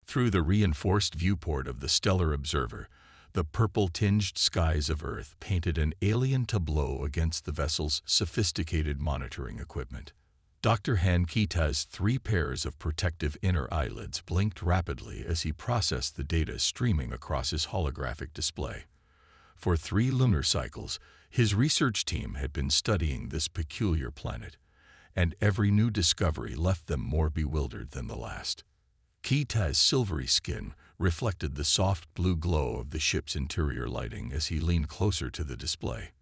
Through the reinforced viewport of the stellar observer, the purple-tinged skies of Earth painted an alien tableau against the vessel's sophisticated monitoring equipment. Dr. Han Kita's 3 pairs of protective inner eyelids blinked rapidly as he processed the data streaming across his holographic display. For 3 lunar cycles, his research team had been studying this peculiar planet, and every new discovery left them more bewildered than the last. Kita's silvery skin reflected the soft blue glow of the ship's interior lighting as he leaned closer to the display.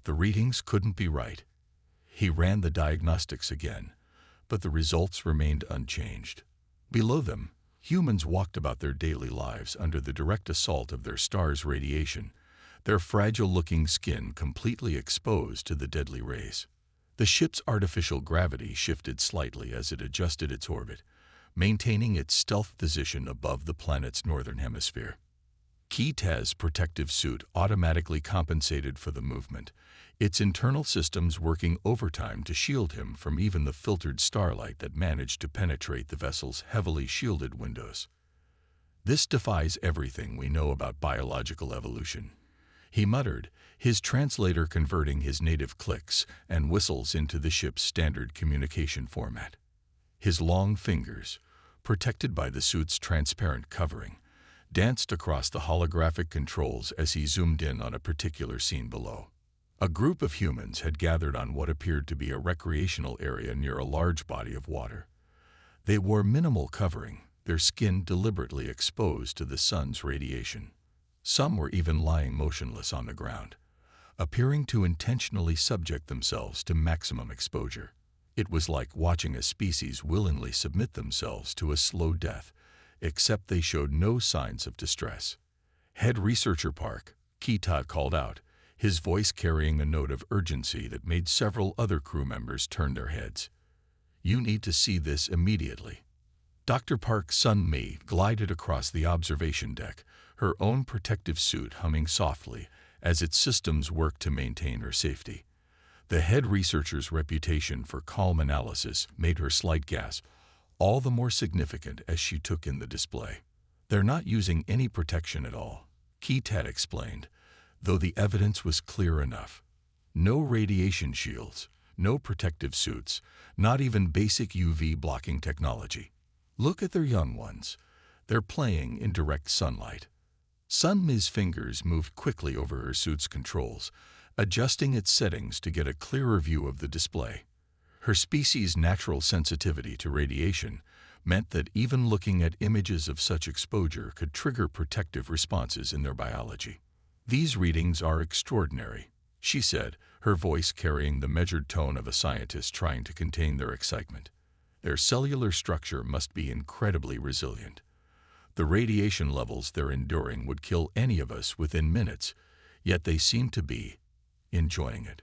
The readings couldn't be right. He ran the diagnostics again, but the results remained unchanged. Below them, humans walked about their daily lives under the direct assault of their star's radiation, their fragile-looking skin completely exposed to the deadly rays. The ship's artificial gravity shifted slightly as it adjusted its orbit, maintaining its stealth position above the planet's northern hemisphere. Kita's protective suit automatically compensated for the movement, its internal systems working overtime to shield him from even the filtered starlight that managed to penetrate the vessel's heavily shielded windows. "This defies everything we know about biological evolution," he muttered, his translator converting his native clicks and whistles into the ship's standard communication format. His long fingers, protected by the suit's transparent covering, danced across the holographic controls as he zoomed in on a particular scene below. A group of humans had gathered on what appeared to be a recreational area near a large body of water. They wore minimal covering, their skin deliberately exposed to the sun's radiation. Some were even lying motionless on the ground, appearing to intentionally subject themselves to maximum exposure. It was like watching a species willingly submit themselves to a slow death, except they showed no signs of distress. "Head Researcher Park," Kita called out, his voice carrying a note of urgency that made several other crew members turn their heads. "You need to see this immediately." Dr. Park Sun-Mi glided across the observation deck, her own protective suit humming softly as its systems worked to maintain her safety. The head researcher's reputation for calm analysis made her slight gasp, all the more significant as she took in the display. "They're not using any protection at all," Keatat explained, though the evidence was clear enough. No radiation shields, no protective suits, not even basic UV blocking technology. "Look at their young ones. They're playing in direct sunlight." Sun-Mi's fingers moved quickly over her suit's controls, adjusting its settings to get a clearer view of the display. Her species' natural sensitivity to radiation meant that even looking at images of such exposure could trigger protective responses in their biology. "These readings are extraordinary," she said, her voice carrying the measured tone of a scientist trying to contain their excitement. "Their cellular structure must be incredibly resilient. The radiation levels they're enduring would kill any of us within minutes, yet they seem to be enjoying it."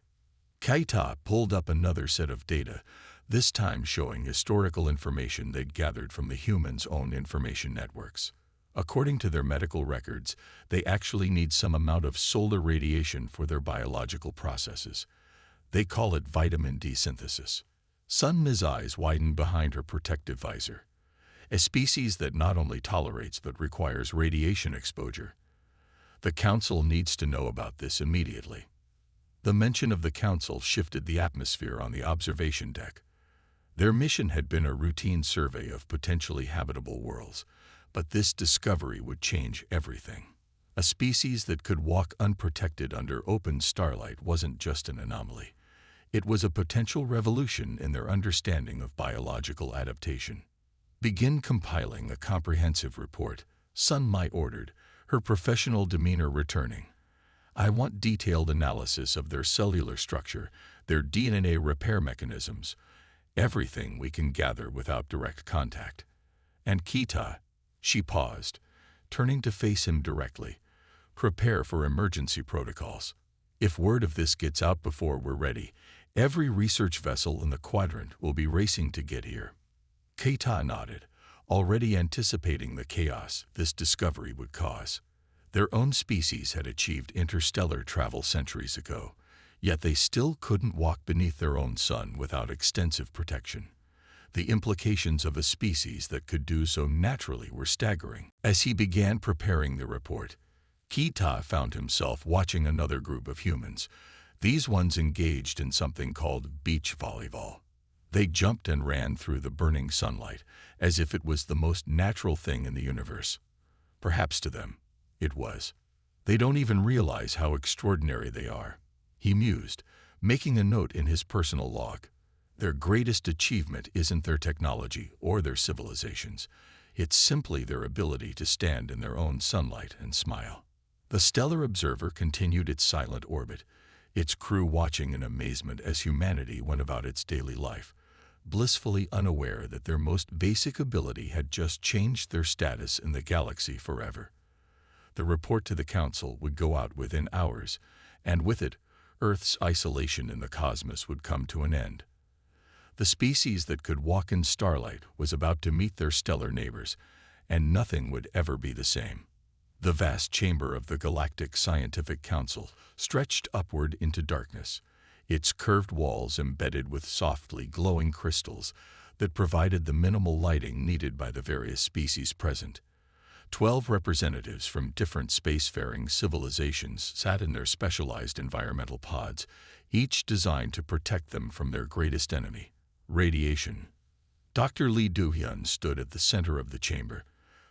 Kaita pulled up another set of data, this time showing historical information they'd gathered from the humans' own information networks. According to their medical records, they actually need some amount of solar radiation for their biological processes. They call it vitamin D synthesis. Sun-Mi's eyes widened behind her protective visor. A species that not only tolerates but requires radiation exposure. The Council needs to know about this immediately. The mention of the Council shifted the atmosphere on the observation deck. Their mission had been a routine survey of potentially habitable worlds, but this discovery would change everything. A species that could walk unprotected under open starlight wasn't just an anomaly. It was a potential revolution in their understanding of biological adaptation. "Begin compiling a comprehensive report," Sun-Mi ordered, her professional demeanor returning. "I want detailed analysis of their cellular structure, their DNA repair mechanisms, everything we can gather without direct contact." "And Kita," she paused, turning to face him directly, "prepare for emergency protocols. If word of this gets out before we're ready, every research vessel in the quadrant will be racing to get here." Kita nodded, already anticipating the chaos this discovery would cause. Their own species had achieved interstellar travel centuries ago, yet they still couldn't walk beneath their own sun without extensive protection. The implications of a species that could do so naturally were staggering. As he began preparing the report, Kita found himself watching another group of humans, these ones engaged in something called beach volleyball. They jumped and ran through the burning sunlight as if it was the most natural thing in the universe. Perhaps to them, it was. They don't even realize how extraordinary they are, he mused, making a note in his personal log. Their greatest achievement isn't their technology or their civilizations. It's simply their ability to stand in their own sunlight and smile. The stellar observer continued its silent orbit, its crew watching in amazement as humanity went about its daily life, blissfully unaware that their most basic ability had just changed their status in the galaxy forever. The report to the Council would go out within hours, and with it, Earth's isolation in the cosmos would come to an end. The species that could walk in starlight was about to meet their stellar neighbors, and nothing would ever be the same. The vast chamber of the Galactic Scientific Council stretched upward into darkness, its curved walls embedded with softly glowing crystals that provided the minimal lighting needed by the various species present. 12 representatives from different spacefaring civilizations sat in their specialized environmental pods, each designed to protect them from their greatest enemy, radiation. Dr. Lee Do-hyun stood at the center of the chamber,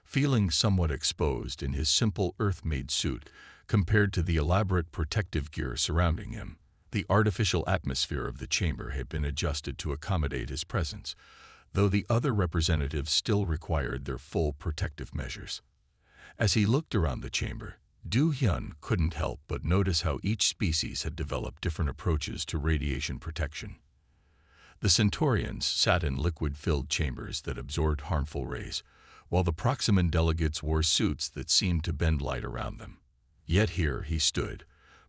feeling somewhat exposed in his simple Earth-made suit compared to the elaborate protective gear surrounding him. The artificial atmosphere of the chamber had been adjusted to accommodate his presence, though the other representatives still required their full protective measures. As he looked around the chamber, Do-hyun couldn't help but notice how each species had developed different approaches to radiation protection. The Centaurians sat in liquid-filled chambers that absorbed harmful rays, while the Proximan delegates wore suits that seemed to bend light around them. Yet here he stood,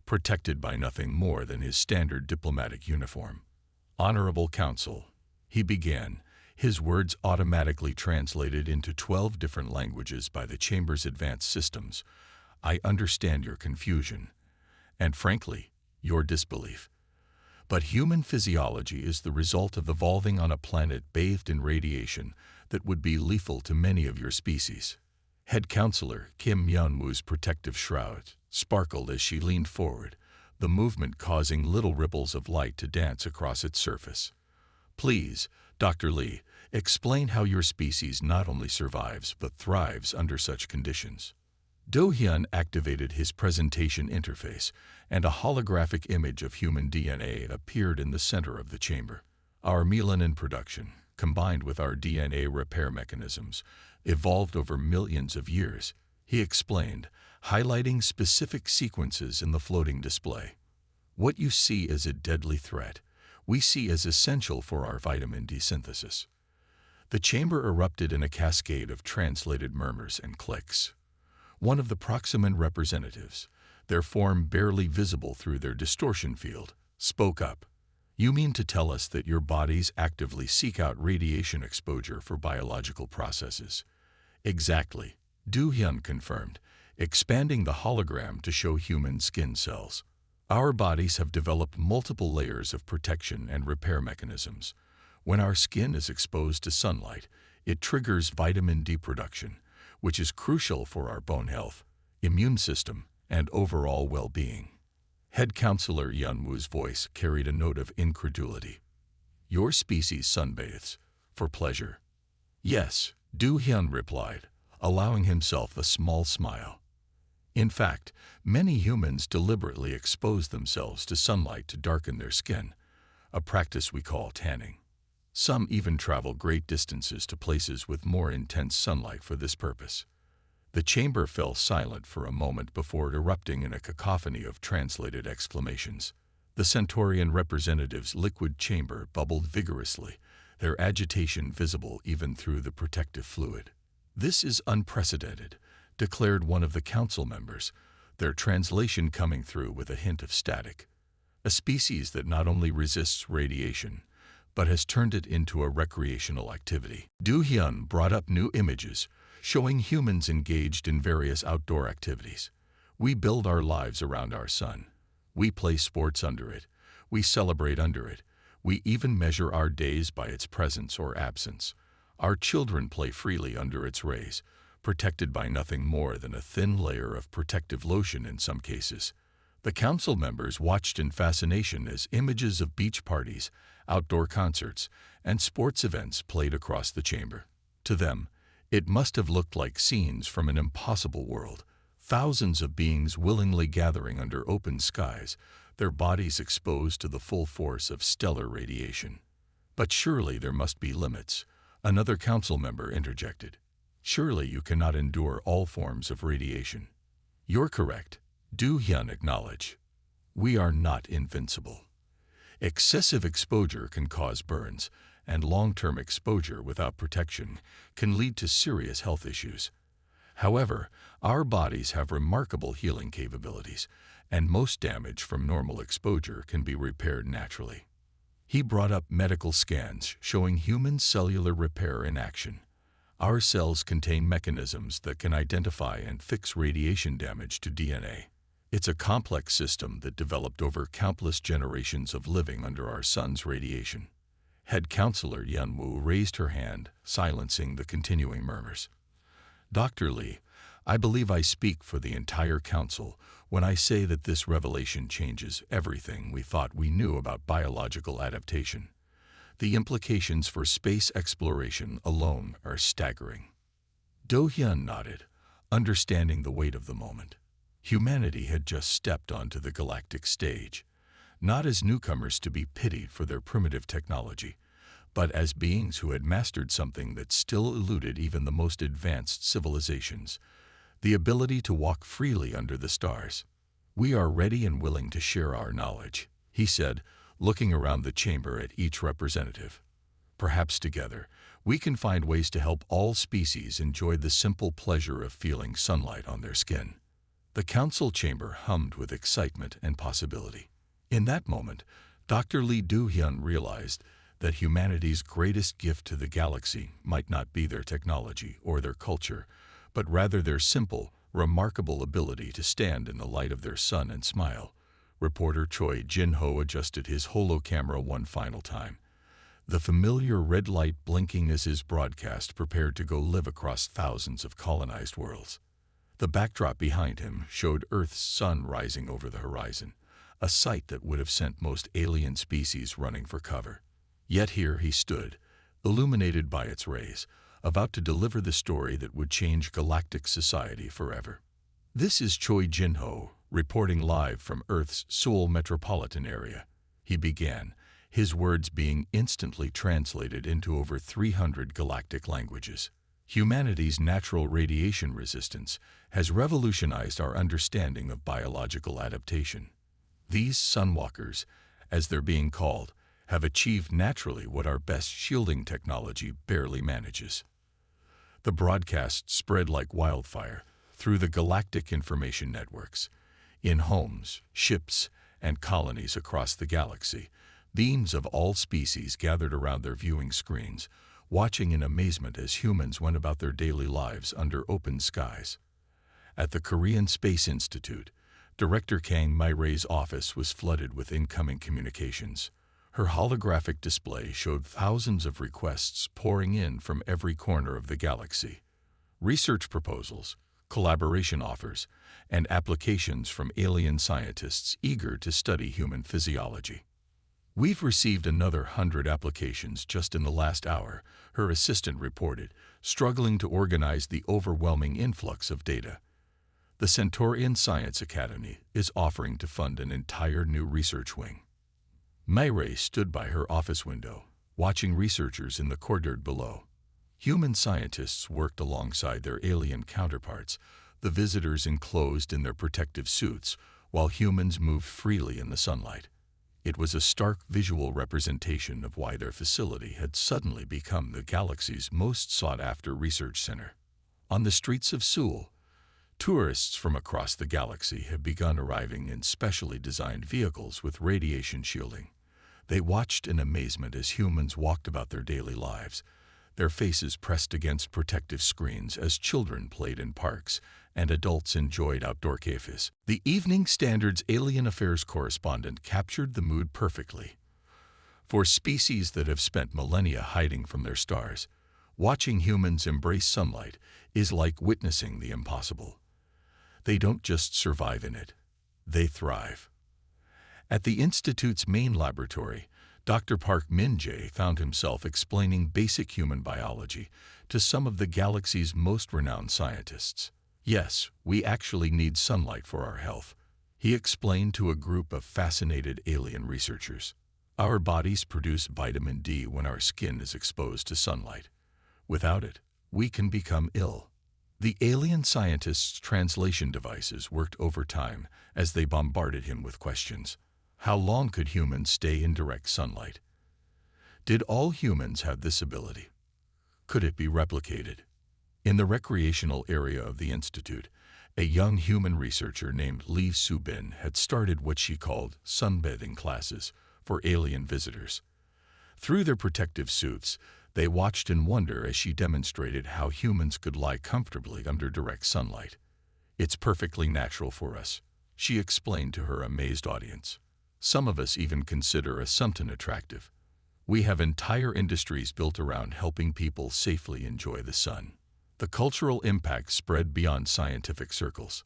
protected by nothing more than his standard diplomatic uniform. "Honorable Council," he began, his words automatically translated into 12 different languages by the chamber's advanced systems. "I understand your confusion, and frankly, your disbelief. But human physiology is the result of evolving on a planet bathed in radiation that would be lethal to many of your species." Head Counselor Kim Yeon-woo's protective shroud sparkled as she leaned forward, the movement causing little ripples of light to dance across its surface. "Please, Dr. Lee, explain how your species not only survives but thrives under such conditions." Do-hyun activated his presentation interface, and a holographic image of human DNA appeared in the center of the chamber. "Our melanin production, combined with our DNA repair mechanisms, evolved over millions of years," he explained, highlighting specific sequences in the floating display. "What you see as a deadly threat, we see as essential for our vitamin D synthesis." The chamber erupted in a cascade of translated murmurs and clicks. One of the Proximan representatives, their form barely visible through their distortion field, spoke up. "You mean to tell us that your bodies actively seek out radiation exposure for biological processes?" "Exactly," Do-hyun confirmed, expanding the hologram to show human skin cells. "Our bodies have developed multiple layers of protection and repair mechanisms. When our skin is exposed to sunlight, it triggers vitamin D production, which is crucial for our bone health, immune system, and overall well-being." Head Counselor Yeon-woo's voice carried a note of incredulity. "Your species sunbathes for pleasure?" "Yes," Do-hyun replied, allowing himself a small smile. "In fact, many humans deliberately expose themselves to sunlight to darken their skin, a practice we call tanning. Some even travel great distances to places with more intense sunlight for this purpose." The chamber fell silent for a moment before erupting in a cacophony of translated exclamations. The Centaurian representative's liquid chamber bubbled vigorously, their agitation visible even through the protective fluid. "This is unprecedented," declared one of the council members, their translation coming through with a hint of static. "A species that not only resists radiation, but has turned it into a recreational activity." Do-hyun brought up new images, showing humans engaged in various outdoor activities. "We build our lives around our sun. We play sports under it. We celebrate under it. We even measure our days by its presence or absence. Our children play freely under its rays, protected by nothing more than a thin layer of protective lotion in some cases. The council members watched in fascination as images of beach parties, outdoor concerts, and sports events played across the chamber. To them, it must have looked like scenes from an impossible world. Thousands of beings willingly gathering under open skies, their bodies exposed to the full force of stellar radiation. But surely there must be limits, another council member interjected. Surely you cannot endure all forms of radiation. You're correct, Do Hyun acknowledged. We are not invincible. Excessive exposure can cause burns, and long-term exposure without protection can lead to serious health issues. However, our bodies have remarkable healing capabilities, and most damage from normal exposure can be repaired naturally. He brought up medical scans showing human cellular repair in action. Our cells contain mechanisms that can identify and fix radiation damage to DNA. It's a complex system that developed over countless generations of living under our sun's radiation. Head counselor Yunwoo raised her hand, silencing the continuing murmurs. Dr. Lee, I believe I speak for the entire council when I say that this revelation changes everything we thought we knew about biological adaptation. The implications for space exploration alone are staggering. Do Hyun nodded, understanding the weight of the moment. Humanity had just stepped onto the galactic stage, not as newcomers to be pitied for their primitive technology, but as beings who had mastered something that still eluded even the most advanced civilizations, the ability to walk freely under the stars. We are ready and willing to share our knowledge, he said, looking around the chamber at each representative. Perhaps together, we can find ways to help all species enjoy the simple pleasure of feeling sunlight on their skin. The council chamber hummed with excitement and possibility. In that moment, Dr. Lee Do-hyun realized that humanity's greatest gift to the galaxy might not be their technology or their culture, but rather their simple, remarkable ability to stand in the light of their sun and smile. Reporter Choi Jin-ho adjusted his holo camera one final time, the familiar red light blinking as his broadcast prepared to go live across thousands of colonized worlds. The backdrop behind him showed Earth's sun rising over the horizon, a sight that would have sent most alien species running for cover. Yet here he stood, illuminated by its rays, about to deliver the story that would change galactic society forever. This is Choi Jin-ho, reporting live from Earth's Seoul metropolitan area. He began, his words being instantly translated into over 300 galactic languages. Humanity's natural radiation resistance has revolutionized our understanding of biological adaptation. These sunwalkers, as they're being called, have achieved naturally what our best shielding technology barely manages. The broadcast spread like wildfire through the galactic information networks. In homes, ships, and colonies across the galaxy, beings of all species gathered around their viewing screens, watching in amazement as humans went about their daily lives under open skies. At the Korean Space Institute, Director Kang My-rae's office was flooded with incoming communications. Her holographic display showed thousands of requests pouring in from every corner of the galaxy. Research proposals, collaboration offers, and applications from alien scientists eager to study human physiology. We've received another 100 applications just in the last hour, her assistant reported, struggling to organize the overwhelming influx of data. The Centaurian Science Academy is offering to fund an entire new research wing. My-rae stood by her office window, watching researchers in the courtyard below. Human scientists worked alongside their alien counterparts, the visitors enclosed in their protective suits, while humans moved freely in the sunlight. It was a stark visual representation of why their facility had suddenly become the galaxy's most sought-after research center. On the streets of Seoul, tourists from across the galaxy have begun arriving in specially designed vehicles with radiation shielding. They watched in amazement as humans walked about their daily lives, their faces pressed against protective screens as children played in parks and adults enjoyed outdoor cafes. The Evening Standard's Alien Affairs correspondent captured the mood perfectly. For species that have spent millennia hiding from their stars, watching humans embrace sunlight is like witnessing the impossible. They don't just survive in it, they thrive. At the Institute's main laboratory, Dr. Park Min-jae found himself explaining basic human biology to some of the galaxy's most renowned scientists. Yes, we actually need sunlight for our health, he explained to a group of fascinated alien researchers. Our bodies produce vitamin D when our skin is exposed to sunlight. Without it, we can become ill. The alien scientists' translation devices worked overtime as they bombarded him with questions. How long could humans stay in direct sunlight? Did all humans have this ability? Could it be replicated? In the recreational area of the Institute, a young human researcher named Lee Soo-bin had started what she called sunbathing classes for alien visitors. Through their protective suits, they watched in wonder as she demonstrated how humans could lie comfortably under direct sunlight. It's perfectly natural for us, she explained to her amazed audience. Some of us even consider a suntan attractive. We have entire industries built around helping people safely enjoy the sun. The cultural impact spread beyond scientific circles.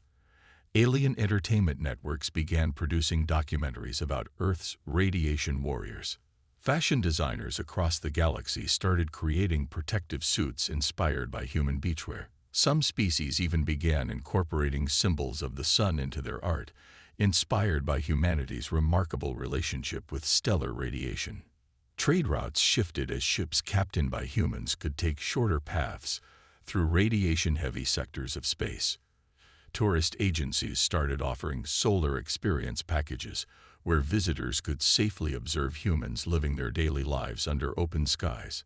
Alien entertainment networks began producing documentaries about Earth's radiation warriors. Fashion designers across the galaxy started creating protective suits inspired by human beachwear. Some species even began incorporating symbols of the sun into their art, inspired by humanity's remarkable relationship with stellar radiation. Trade routes shifted as ships captained by humans could take shorter paths through radiation-heavy sectors of space. Tourist agencies started offering solar experience packages where visitors could safely observe humans living their daily lives under open skies.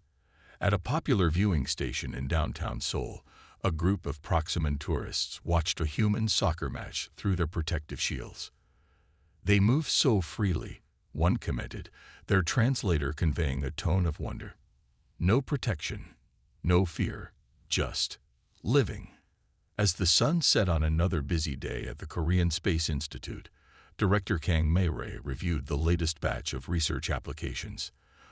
At a popular viewing station in downtown Seoul, a group of Proximan tourists watched a human soccer match through their protective shields. They moved so freely, one commented, their translator conveying a tone of wonder. No protection, no fear, just living. As the sun set on another busy day at the Korean Space Institute, Director Kang Mei-rae reviewed the latest batch of research applications.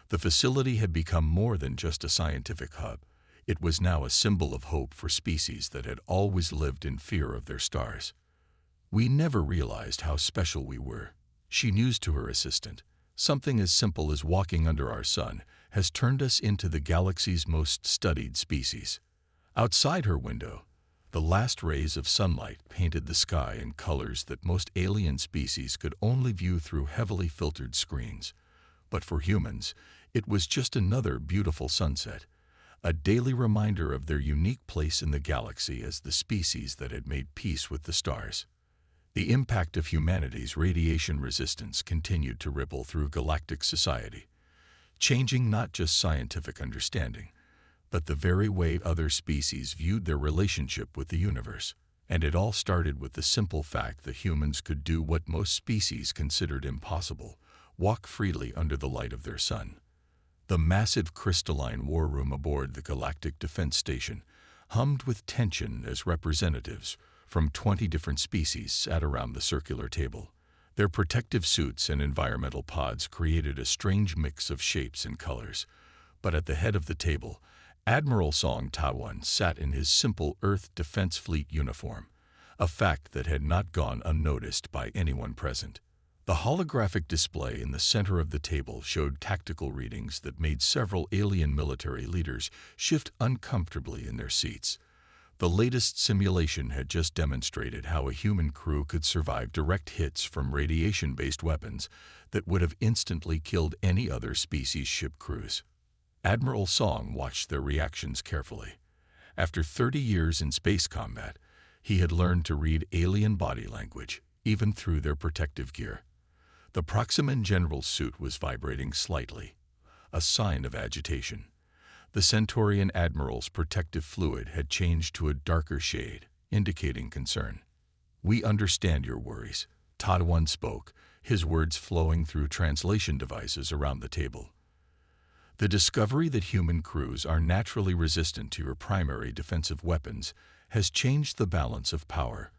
The facility had become more than just a scientific hub. It was now a symbol of hope for species that had always lived in fear of their stars. We never realized how special we were, she mused to her assistant. Something as simple as walking under our sun has turned us into the galaxy's most studied species. Outside her window, the last rays of sunlight painted the sky in colors that most alien species could only view through heavily filtered screens. But for humans, it was just another beautiful sunset, a daily reminder of their unique place in the galaxy as the species that had made peace with the stars. The impact of humanity's radiation resistance continued to ripple through galactic society, changing not just scientific understanding, but the very way other species viewed their relationship with the universe. And it all started with the simple fact that humans could do what most species considered impossible: walk freely under the light of their sun. The massive crystalline war room aboard the Galactic Defense Station hummed with tension as representatives from 20 different species sat around the circular table. Their protective suits and environmental pods created a strange mix of shapes and colors. But at the head of the table, Admiral Song Ta-won sat in his simple Earth Defense Fleet uniform, a fact that had not gone unnoticed by anyone present. The holographic display in the center of the table showed tactical readings that made several alien military leaders shift uncomfortably in their seats. The latest simulation had just demonstrated how a human crew could survive direct hits from radiation-based weapons that would have instantly killed any other species' ship crews. Admiral Song watched their reactions carefully. After 30 years in space combat, he had learned to read alien body language, even through their protective gear. The Proximan general's suit was vibrating slightly, a sign of agitation. The Centaurian admiral's protective fluid had changed to a darker shade, indicating concern. "We understand your worries," Ta-won spoke, his words flowing through translation devices around the table. "The discovery that human crews are naturally resistant to your primary defensive weapons has changed the balance of power.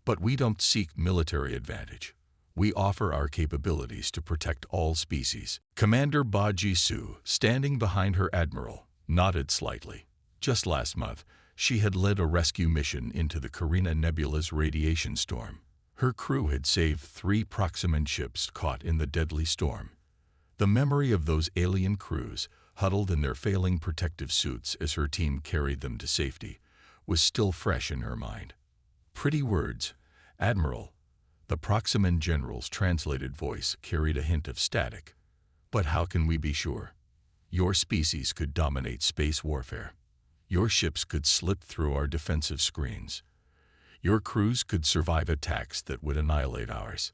But we don't seek military advantage. We offer our capabilities to protect all species. Commander Ba Ji-soo, standing behind her admiral, nodded slightly. Just last month, she had led a rescue mission into the Carina Nebula's radiation storm. Her crew had saved 3 Proximan ships caught in the deadly storm. The memory of those alien crews, huddled in their failing protective suits as her team carried them to safety, was still fresh in her mind. Pretty words, Admiral. The Proximan general's translated voice carried a hint of static. But how can we be sure? Your species could dominate space warfare. Your ships could slip through our defensive screens. Your crews could survive attacks that would annihilate ours.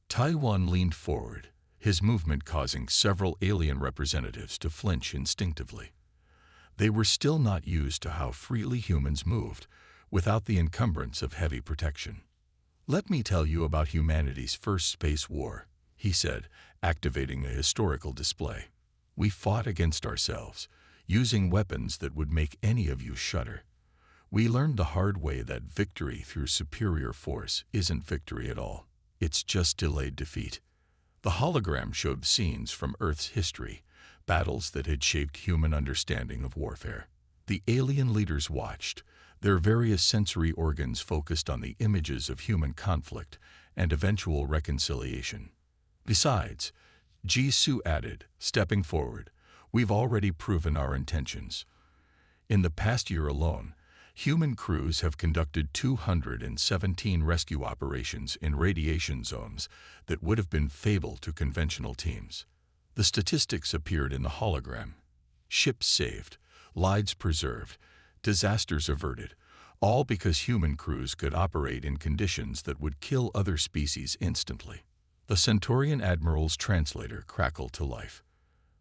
Taiwan leaned forward, his movement causing several alien representatives to flinch instinctively. They were still not used to how freely humans moved, without the encumbrance of heavy protection. "Let me tell you about humanity's first space war," he said, activating a historical display. "We fought against ourselves, using weapons that would make any of you shudder. We learned the hard way that victory through superior force isn't victory at all. It's just delayed defeat." The hologram showed scenes from Earth's history, battles that had shaped human understanding of warfare. The alien leaders watched, their various sensory organs focused on the images of human conflict and eventual reconciliation. Besides, Ji-soo added, stepping forward, "We've already proven our intentions. In the past year alone, human crews have conducted 217 rescue operations in radiation zones that would have been fatal to conventional teams." The statistics appeared in the hologram. Ships saved, lives preserved, disasters averted, all because human crews could operate in conditions that would kill other species instantly. The Centaurian admiral's translator crackled to life.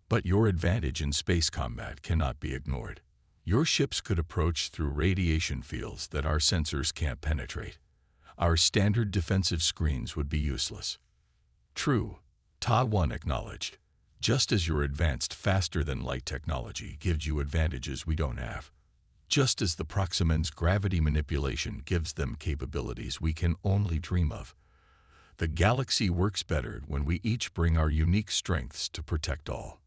"But your advantage in space combat cannot be ignored. Your ships could approach through radiation fields that our sensors can't penetrate. Our standard defensive screens would be useless." "True," Ta-1 acknowledged. "Just as your advanced faster-than-light technology gives you advantages we don't have. Just as the Proximan's gravity manipulation gives them capabilities we can only dream of. The galaxy works better when we each bring our unique strengths to protect all."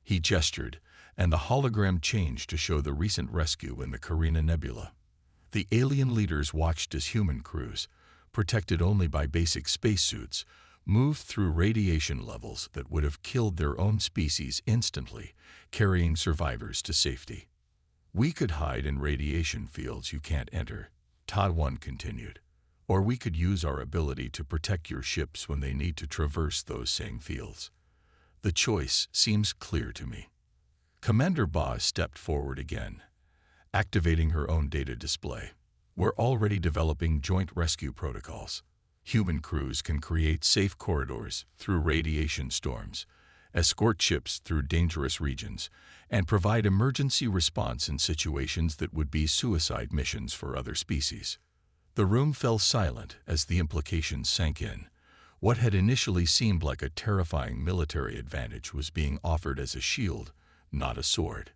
He gestured, and the hologram changed to show the recent rescue in the Carina Nebula. The alien leaders watched as human crews, protected only by basic spacesuits, moved through radiation levels that would have killed their own species instantly, carrying survivors to safety. "We could hide in radiation fields you can't enter," Ta-1 continued. "Or we could use our ability to protect your ships when they need to traverse those same fields. The choice seems clear to me." Commander Ba stepped forward again, activating her own data display. "We're already developing joint rescue protocols. Human crews can create safe corridors through radiation storms, escort ships through dangerous regions, and provide emergency response in situations that would be suicide missions for other species." The room fell silent as the implications sank in. What had initially seemed like a terrifying military advantage was being offered as a shield, not a sword.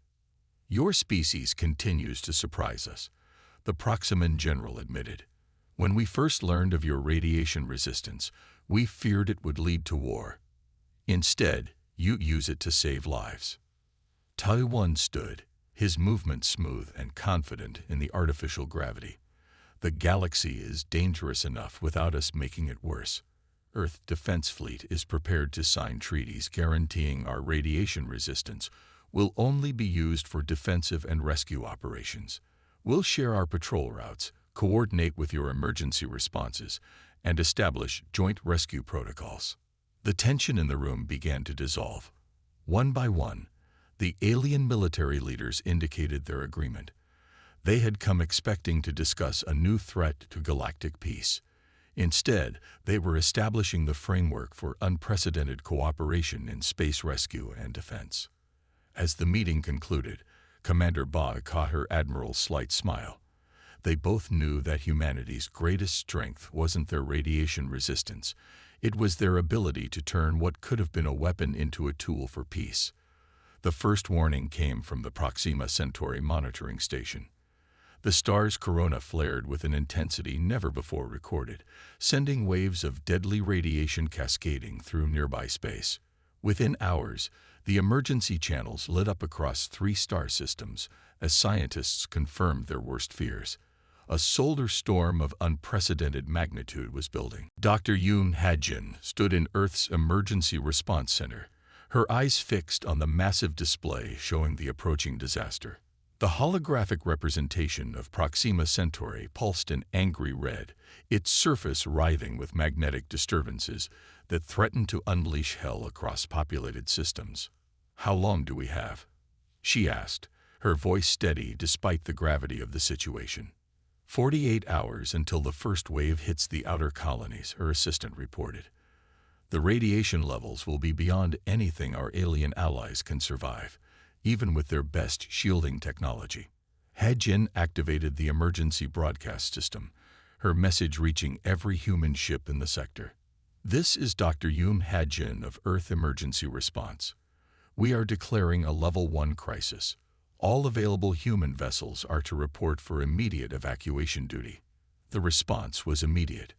"Your species continues to surprise us," the Proximan general admitted. "When we first learned of your radiation resistance, we feared it would lead to war. Instead, you use it to save lives." Taiwan stood, his movement smooth and confident in the artificial gravity. "The galaxy is dangerous enough without us making it worse. Earth Defense Fleet is prepared to sign treaties guaranteeing our radiation resistance will only be used for defensive and rescue operations. We'll share our patrol routes, coordinate with your emergency responses, and establish joint rescue protocols." The tension in the room began to dissolve. One by one, the alien military leaders indicated their agreement. They had come expecting to discuss a new threat to galactic peace. Instead, they were establishing the framework for unprecedented cooperation in space rescue and defense. As the meeting concluded, Commander Ba caught her admiral's slight smile. They both knew that humanity's greatest strength wasn't their radiation resistance. It was their ability to turn what could have been a weapon into a tool for peace. The first warning came from the Proxima Centauri monitoring station. The star's corona flared with an intensity never before recorded, sending waves of deadly radiation cascading through nearby space. Within hours, the emergency channels lit up across 3 star systems as scientists confirmed their worst fears. A solar storm of unprecedented magnitude was building. Dr. Yoon Ha-jin stood in Earth's Emergency Response Center, her eyes fixed on the massive display showing the approaching disaster. The holographic representation of Proxima Centauri pulsed in angry red, its surface writhing with magnetic disturbances that threatened to unleash hell across populated systems. "How long do we have?" she asked, her voice steady despite the gravity of the situation. 48 hours until the first wave hits the outer colonies," her assistant reported. "The radiation levels will be beyond anything our alien allies can survive, even with their best shielding technology." Ha-jin activated the emergency broadcast system, her message reaching every human ship in the sector. "This is Dr. Yoon Ha-jin of Earth Emergency Response. We are declaring a Level 1 crisis. All available human vessels are to report for immediate evacuation duty." The response was immediate.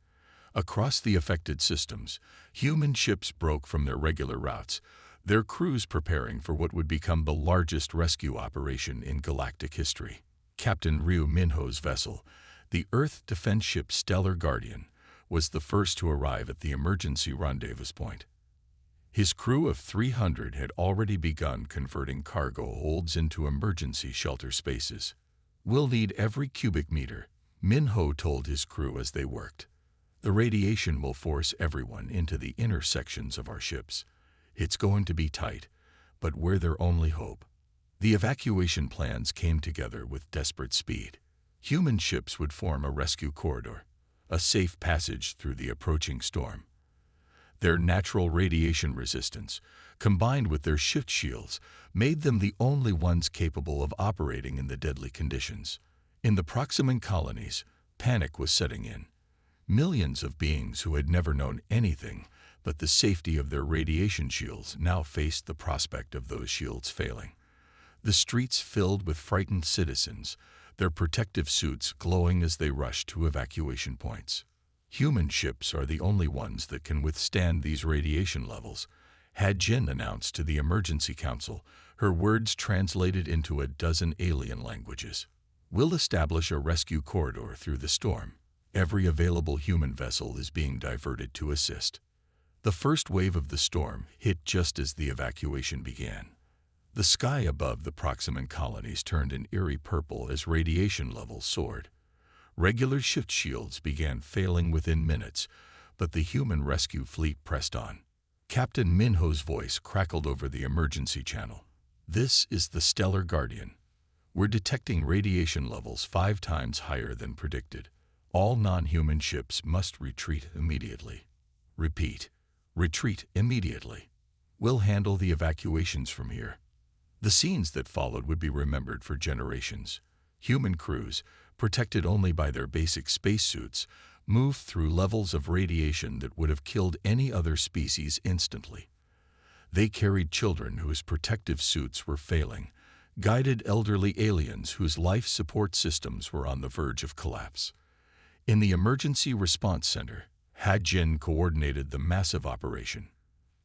Across the affected systems, human ships broke from their regular routes, their crews preparing for what would become the largest rescue operation in galactic history. Captain Ryu Minho's vessel, the Earth defense ship Stellar Guardian, was the first to arrive at the emergency rendezvous point. His crew of 300 had already begun converting cargo holds into emergency shelter spaces. "We'll need every cubic meter," Minho told his crew as they worked. "The radiation will force everyone into the inner sections of our ships. It's going to be tight, but we're their only hope." The evacuation plans came together with desperate speed. Human ships would form a rescue corridor, a safe passage through the approaching storm. Their natural radiation resistance, combined with their shift shields, made them the only ones capable of operating in the deadly conditions. In the Proximan colonies, panic was setting in. Millions of beings who had never known anything but the safety of their radiation shields now faced the prospect of those shields failing. The streets filled with frightened citizens, their protective suits glowing as they rushed to evacuation points. "Human ships are the only ones that can withstand these radiation levels," Ha-jin announced to the Emergency Council, her words translated into a dozen alien languages. "We'll establish a rescue corridor through the storm. Every available human vessel is being diverted to assist." The first wave of the storm hit just as the evacuation began. The sky above the Proximan colonies turned an eerie purple as radiation levels soared. Regular shift shields began failing within minutes, but the human rescue fleet pressed on. Captain Minho's voice crackled over the emergency channel. "This is the Stellar Guardian. We're detecting radiation levels 5 times higher than predicted. All non-human ships must retreat immediately. Repeat, retreat immediately. We'll handle the evacuations from here." The scenes that followed would be remembered for generations. Human crews, protected only by their basic spacesuits, moved through levels of radiation that would have killed any other species instantly. They carried children whose protective suits were failing, guided elderly aliens whose life support systems were on the verge of collapse. In the Emergency Response Center, Ha-jin coordinated the massive operation.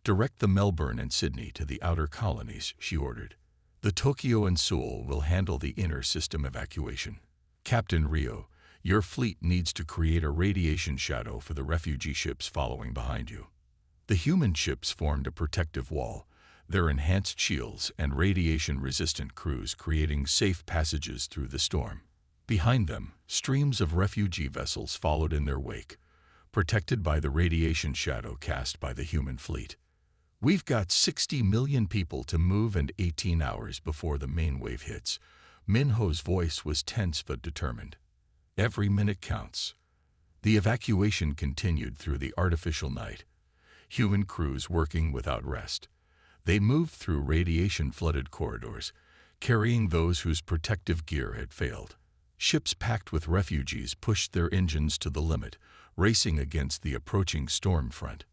"Direct the Melbourne and Sydney to the outer colonies," she ordered. "The Tokyo and Seoul will handle the inner system evacuation. Captain Rio, your fleet needs to create a radiation shadow for the refugee ships following behind you." The human ships formed a protective wall, their enhanced shields and radiation-resistant crews creating safe passages through the storm. Behind them, streams of refugee vessels followed in their wake, protected by the radiation shadow cast by the human fleet. "We've got 60 million people to move and 18 hours before the main wave hits." Minho's voice was tense but determined. "Every minute counts." The evacuation continued through the artificial night, human crews working without rest. They moved through radiation-flooded corridors, carrying those whose protective gear had failed. Ships packed with refugees pushed their engines to the limit, racing against the approaching storm front.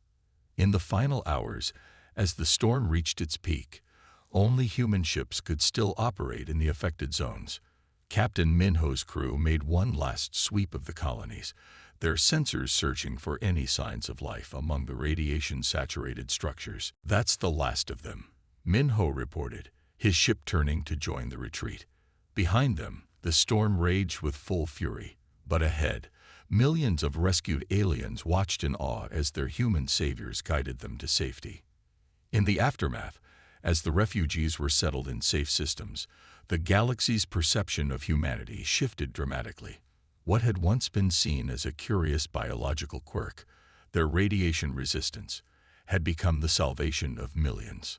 In the final hours, as the storm reached its peak, only human ships could still operate in the affected zones. Captain Minho's crew made one last sweep of the colonies, their sensors searching for any signs of life among the radiation-saturated structures. "That's the last of them," Minho reported, his ship turning to join the retreat. Behind them, the storm raged with full fury, but ahead, millions of rescued aliens watched in awe as their human saviors guided them to safety. In the aftermath, as the refugees were settled in safe systems, the galaxy's perception of humanity shifted dramatically. What had once been seen as a curious biological quirk, their radiation resistance, had become the salvation of millions.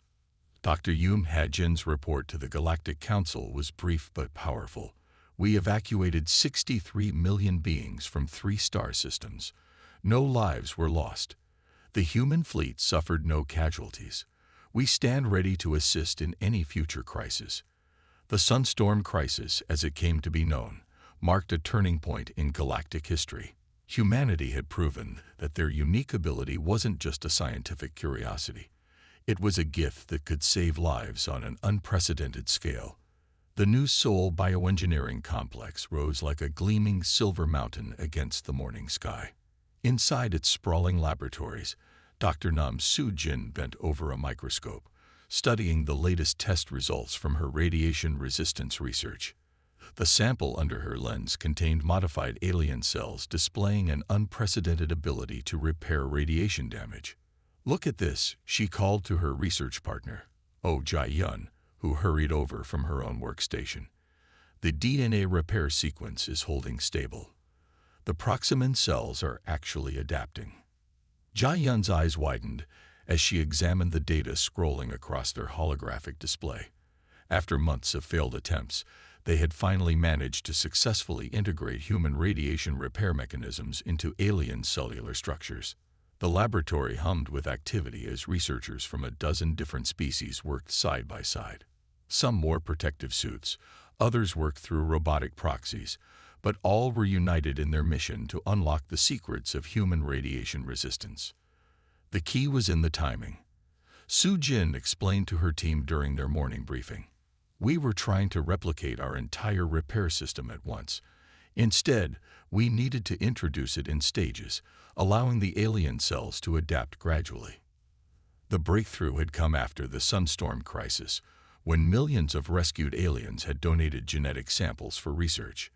Dr. Yum Hajin's report to the Galactic Council was brief but powerful. "We evacuated 63 million beings from 3 star systems. No lives were lost. The human fleet suffered no casualties. We stand ready to assist in any future crisis." The Sunstorm Crisis, as it came to be known, marked a turning point in galactic history. Humanity had proven that their unique ability wasn't just a scientific curiosity. It was a gift that could save lives on an unprecedented scale. The new Sol bioengineering complex rose like a gleaming silver mountain against the morning sky. Inside its sprawling laboratories, Dr. Nam Soo-jin bent over a microscope, studying the latest test results from her radiation resistance research. The sample under her lens contained modified alien cells displaying an unprecedented ability to repair radiation damage. "Look at this," she called to her research partner, Oh Jae-yun, who hurried over from her own workstation. "The DNA repair sequence is holding stable. The Proximin cells are actually adapting." Jae-yun's eyes widened as she examined the data scrolling across their holographic display. After months of failed attempts, they had finally managed to successfully integrate human radiation repair mechanisms into alien cellular structures. The laboratory hummed with activity as researchers from a dozen different species worked side by side. Some wore protective suits, others worked through robotic proxies, but all were united in their mission to unlock the secrets of human radiation resistance. The key was in the timing. Soo-jin explained to her team during their morning briefing. "We were trying to replicate our entire repair system at once. Instead, we needed to introduce it in stages, allowing the alien cells to adapt gradually." The breakthrough had come after the Sunstorm Crisis, when millions of rescued aliens had donated genetic samples for research.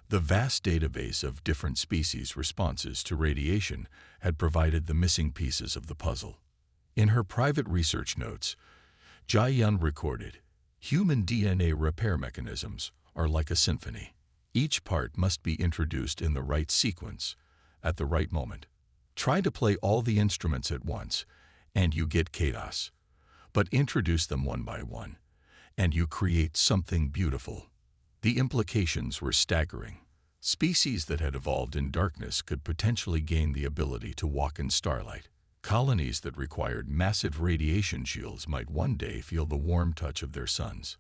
The vast database of different species' responses to radiation had provided the missing pieces of the puzzle. In her private research notes, Jae-yun recorded, "Human DNA repair mechanisms are like a symphony. Each part must be introduced in the right sequence, at the right moment. Try to play all the instruments at once, and you get chaos. But introduce them one by one, and you create something beautiful." The implications were staggering. Species that had evolved in darkness could potentially gain the ability to walk in starlight. Colonies that required massive radiation shields might one day feel the warm touch of their suns.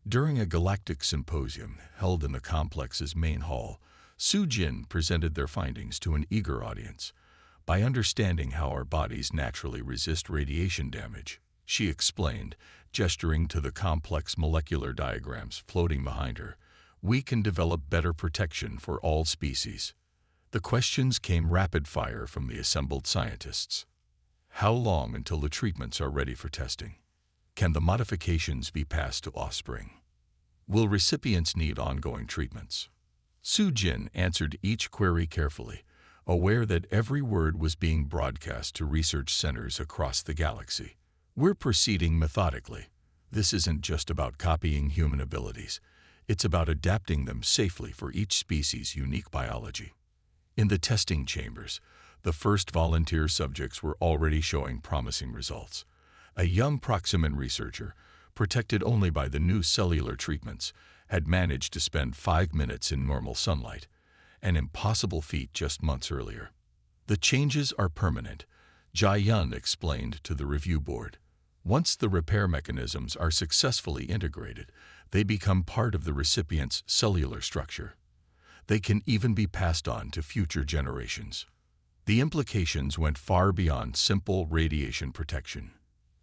During a galactic symposium held in the complex's main hall, Soo-jin presented their findings to an eager audience. "By understanding how our bodies naturally resist radiation damage," she explained, gesturing to the complex molecular diagrams floating behind her, "we can develop better protection for all species." The questions came rapid fire from the assembled scientists. How long until the treatments are ready for testing? Can the modifications be passed to offspring? Will recipients need ongoing treatments? Soo-jin answered each query carefully, aware that every word was being broadcast to research centers across the galaxy. "We're proceeding methodically. This isn't just about copying human abilities. It's about adapting them safely for each species' unique biology." In the testing chambers, the first volunteer subjects were already showing promising results. A young Proximin researcher, protected only by the new cellular treatments, had managed to spend 5 minutes in normal sunlight, an impossible feat just months earlier. "The changes are permanent," Jae-yun explained to the review board. "Once the repair mechanisms are successfully integrated, they become part of the recipient's cellular structure. They can even be passed on to future generations." The implications went far beyond simple radiation protection.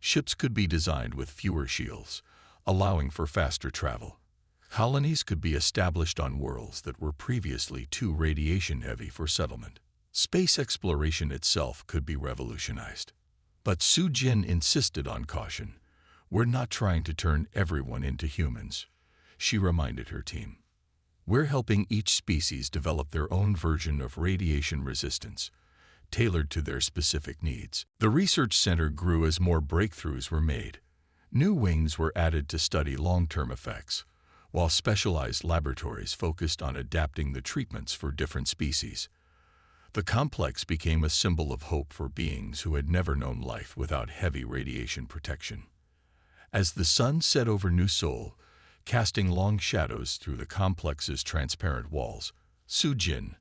Ships could be designed with fewer shields, allowing for faster travel. Colonies could be established on worlds that were previously too radiation-heavy for settlement. Space exploration itself could be revolutionized. But Su Jin insisted on caution. "We're not trying to turn everyone into humans," she reminded her team. "We're helping each species develop their own version of radiation resistance, tailored to their specific needs." The research center grew as more breakthroughs were made. New wings were added to study long-term effects, while specialized laboratories focused on adapting the treatments for different species. The complex became a symbol of hope for beings who had never known life without heavy radiation protection. As the sun set over New Seoul, casting long shadows through the complex's transparent walls, Su Jin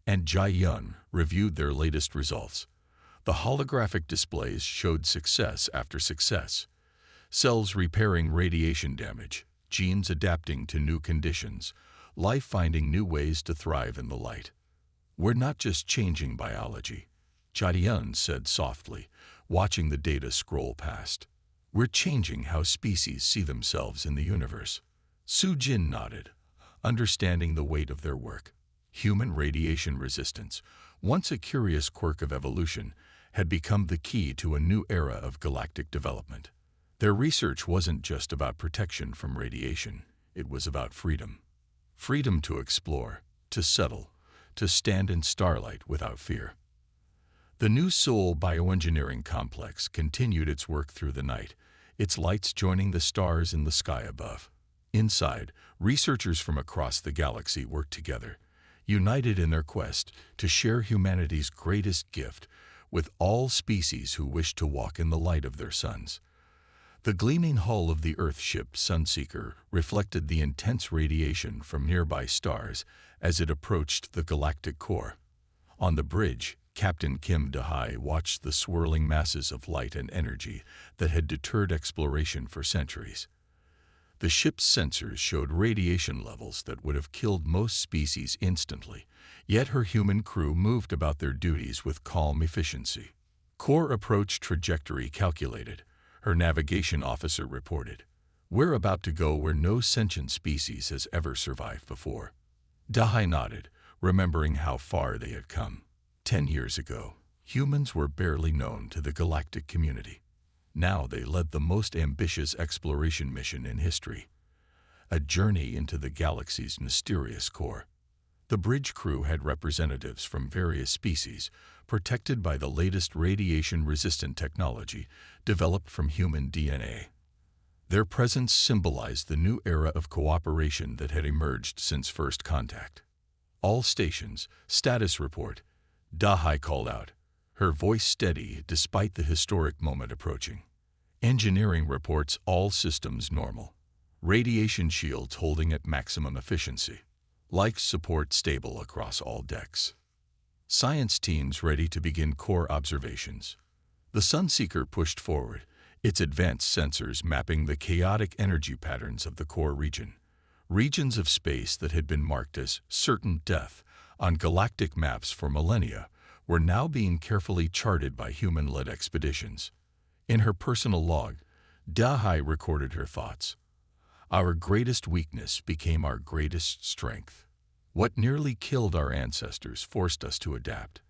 and Jae-yun reviewed their latest results. The holographic displays showed success after success. Cells repairing radiation damage, genes adapting to new conditions, life finding new ways to thrive in the light. "We're not just changing biology," Jae-yun said softly, watching the data scroll past. "We're changing how species see themselves in the universe." Su Jin nodded, understanding the weight of their work. Human radiation resistance, once a curious quirk of evolution, had become the key to a new era of galactic development. Their research wasn't just about protection from radiation, it was about freedom. Freedom to explore, to settle, to stand in starlight without fear. The New Seoul bioengineering complex continued its work through the night, its lights joining the stars in the sky above. Inside, researchers from across the galaxy worked together, united in their quest to share humanity's greatest gift with all species who wished to walk in the light of their suns. The gleaming hull of the Earth ship Sunseeker reflected the intense radiation from nearby stars as it approached the galactic core. On the bridge, Captain Kim Da-hai watched the swirling masses of light and energy that had deterred exploration for centuries. The ship's sensors showed radiation levels that would have killed most species instantly, yet her human crew moved about their duties with calm efficiency. "Core approach trajectory calculated," her navigation officer reported. "We're about to go where no sentient species has ever survived before." Da-hai nodded, remembering how far they had come. 10 years ago, humans were barely known to the galactic community. Now they led the most ambitious exploration mission in history, a journey into the galaxy's mysterious core. The bridge crew had representatives from various species, protected by the latest radiation-resistant technology developed from human DNA. Their presence symbolized the new era of cooperation that had emerged since first contact. "All stations, status report," Da-hai called out, her voice steady despite the historic moment approaching. "Engineering reports all systems normal. Radiation shields holding at maximum efficiency. Life support stable across all decks. Science teams ready to begin core observations." The Sunseeker pushed forward, its advanced sensors mapping the chaotic energy patterns of the core region. Regions of space that had been marked as certain death on galactic maps for millennia were now being carefully charted by human-led expeditions. In her personal log, Da-hai recorded her thoughts. "Our greatest weakness became our greatest strength. What nearly killed our ancestors forced us to adapt,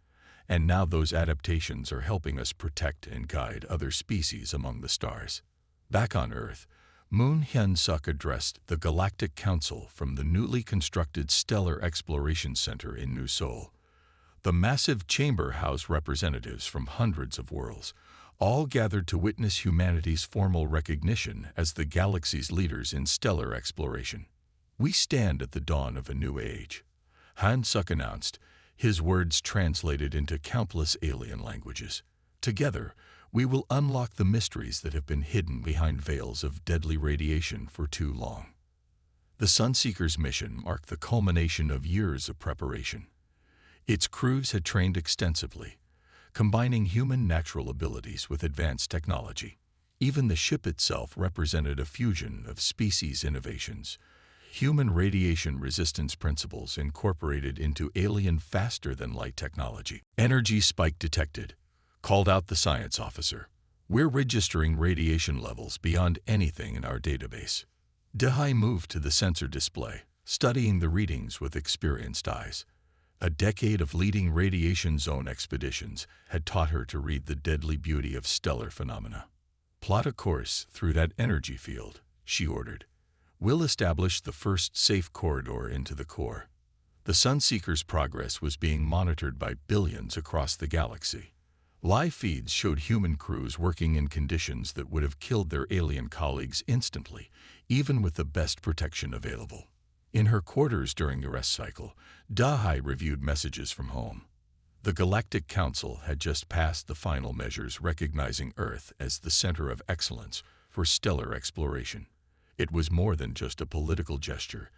and now those adaptations are helping us protect and guide other species among the stars." Back on Earth, Moon Hyun-suk addressed the Galactic Council from the newly constructed Stellar Exploration Center in New Seoul. The massive chamber housed representatives from hundreds of worlds, all gathered to witness humanity's formal recognition as the galaxy's leaders in stellar exploration. "We stand at the dawn of a new age," Han-suk announced, his words translated into countless alien languages. "Together, we will unlock the mysteries that have been hidden behind veils of deadly radiation for too long." The Sunseeker's mission marked the culmination of years of preparation. Its crews had trained extensively, combining human natural abilities with advanced technology. Even the ship itself represented a fusion of species innovations, human radiation resistance principles incorporated into alien faster-than-light technology. "Energy spike detected," called out the science officer. "We're registering radiation levels beyond anything in our database." Dehai moved to the sensor display, studying the readings with experienced eyes. A decade of leading radiation zone expeditions had taught her to read the deadly beauty of stellar phenomena. "Plot a course through that energy field," she ordered. "We'll establish the first safe corridor into the core." The Sunseeker's progress was being monitored by billions across the galaxy. Live feeds showed human crews working in conditions that would have killed their alien colleagues instantly, even with the best protection available. In her quarters during the rest cycle, Dahai reviewed messages from home. The Galactic Council had just passed the final measures recognizing Earth as the center of excellence for stellar exploration. It was more than just a political gesture.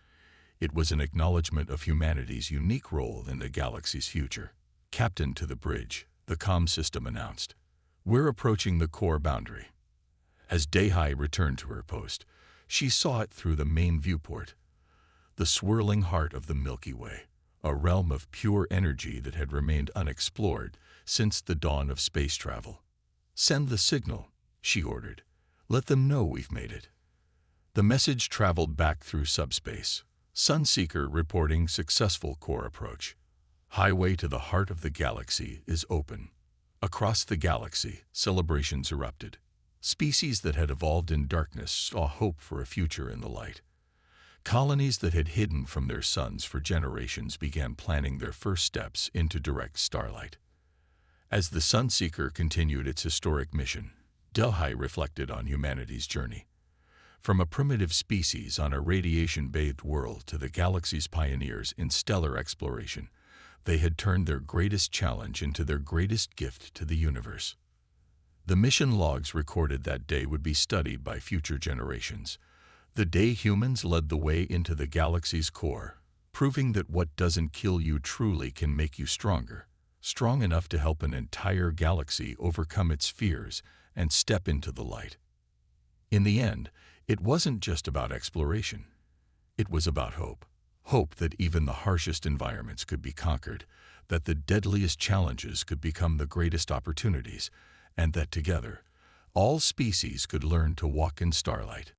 It was an acknowledgement of humanity's unique role in the galaxy's future. "Captain to the bridge," the comm system announced. "We're approaching the core boundary." As Dahai returned to her post, she saw it through the main viewport. The swirling heart of the Milky Way, a realm of pure energy that had remained unexplored since the dawn of space travel. "Send the signal," she ordered. "Let them know we've made it." The message traveled back through subspace. Sunseeker reporting successful core approach. Highway to the heart of the galaxy is open. Across the galaxy, celebrations erupted. Species that had evolved in darkness saw hope for a future in the light. Colonies that had hidden from their suns for generations began planning their first steps into direct starlight. As the Sunseeker continued its historic mission, Dahai reflected on humanity's journey. From a primitive species on a radiation-bathed world to the galaxy's pioneers in stellar exploration, they had turned their greatest challenge into their greatest gift to the universe. The mission logs recorded that day would be studied by future generations. The day humans led the way into the galaxy's core, proving that what doesn't kill you truly can make you stronger, strong enough to help an entire galaxy overcome its fears and step into the light. In the end, it wasn't just about exploration. It was about hope. Hope that even the harshest environments could be conquered, that the deadliest challenges could become the greatest opportunities, and that together, all species could learn to walk in starlight.